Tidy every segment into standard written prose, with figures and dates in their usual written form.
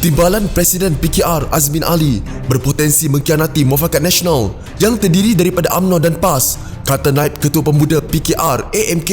Timbalan Presiden PKR Azmin Ali berpotensi mengkhianati muafakat nasional yang terdiri daripada UMNO dan PAS, kata Naib Ketua Pemuda PKR AMK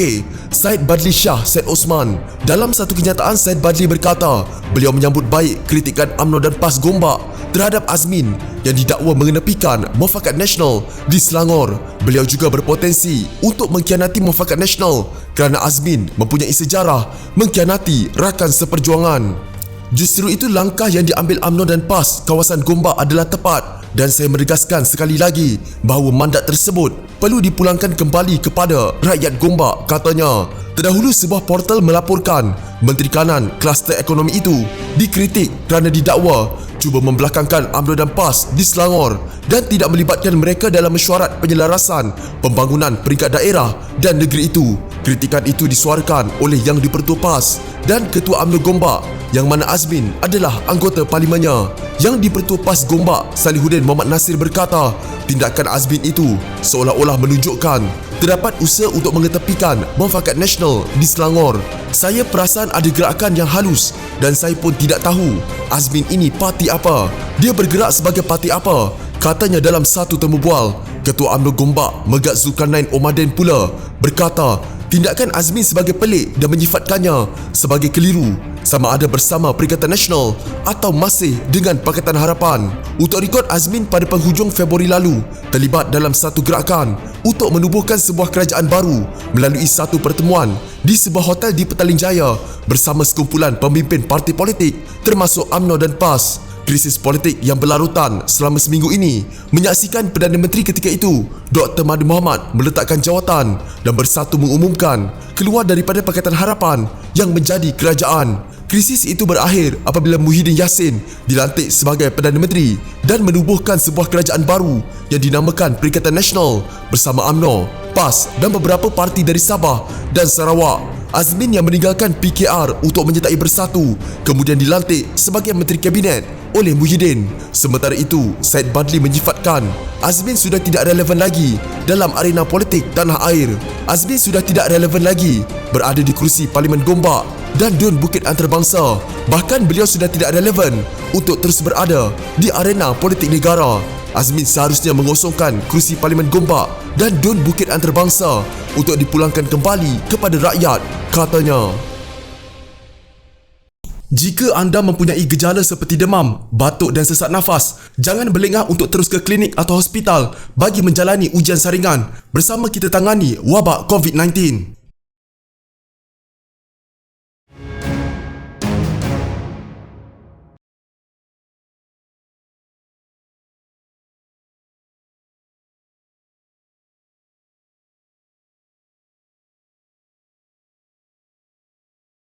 Syed Badli Shah Syed Osman. Dalam satu kenyataan, Syed Badli berkata beliau menyambut baik kritikan UMNO dan PAS Gombak terhadap Azmin yang didakwa mengenepikan muafakat nasional di Selangor. Beliau juga berpotensi untuk mengkhianati muafakat nasional kerana Azmin mempunyai sejarah mengkhianati rakan seperjuangan. Justru itu langkah yang diambil UMNO dan PAS kawasan Gombak adalah tepat dan saya menegaskan sekali lagi bahawa mandat tersebut perlu dipulangkan kembali kepada rakyat Gombak, katanya. Terdahulu sebuah portal melaporkan Menteri Kanan kluster ekonomi itu dikritik kerana didakwa cuba membelakangkan UMNO dan PAS di Selangor dan tidak melibatkan mereka dalam mesyuarat penyelarasan pembangunan peringkat daerah dan negeri itu. Kritikan itu disuarakan oleh Yang di-Pertua PAS dan Ketua UMNO Gombak yang mana Azmin adalah anggota parlimennya. Yang di-Pertua PAS Gombak Salihuddin Muhammad Nasir berkata tindakan Azmin itu seolah-olah menunjukkan terdapat usaha untuk mengetepikan muafakat nasional di Selangor. Saya perasan ada gerakan yang halus dan saya pun tidak tahu Azmin ini parti apa, dia bergerak sebagai parti apa, katanya dalam satu temu bual. Ketua UMNO Gombak Megat Zulkarnain Omaden pula berkata tindakan Azmin sebagai pelik dan menyifatkannya sebagai keliru, sama ada bersama Perikatan Nasional atau masih dengan Pakatan Harapan. Untuk rekod, Azmin pada penghujung Februari lalu terlibat dalam satu gerakan untuk menubuhkan sebuah kerajaan baru melalui satu pertemuan di sebuah hotel di Petaling Jaya bersama sekumpulan pemimpin parti politik termasuk UMNO dan PAS. Krisis politik yang berlarutan selama seminggu ini menyaksikan Perdana Menteri ketika itu, Dr. Mahathir Mohamad, meletakkan jawatan dan bersatu mengumumkan keluar daripada Pakatan Harapan yang menjadi kerajaan. Krisis itu berakhir apabila Muhyiddin Yassin dilantik sebagai Perdana Menteri dan menubuhkan sebuah kerajaan baru yang dinamakan Perikatan Nasional bersama UMNO, PAS dan beberapa parti dari Sabah dan Sarawak. Azmin yang meninggalkan PKR untuk menyertai Bersatu kemudian dilantik sebagai Menteri Kabinet oleh Muhyiddin. Sementara itu, Syed Badli menyifatkan Azmin sudah tidak relevan lagi dalam arena politik tanah air. Azmin sudah tidak relevan lagi berada di kerusi Parlimen Gombak dan Dun Bukit Antarabangsa. Bahkan beliau sudah tidak relevan untuk terus berada di arena politik negara. Azmin seharusnya mengosongkan kerusi Parlimen Gombak dan Dun Bukit Antarabangsa untuk dipulangkan kembali kepada rakyat, katanya. Jika anda mempunyai gejala seperti demam, batuk dan sesak nafas, jangan berlengah untuk terus ke klinik atau hospital bagi menjalani ujian saringan bersama kita tangani wabak COVID-19.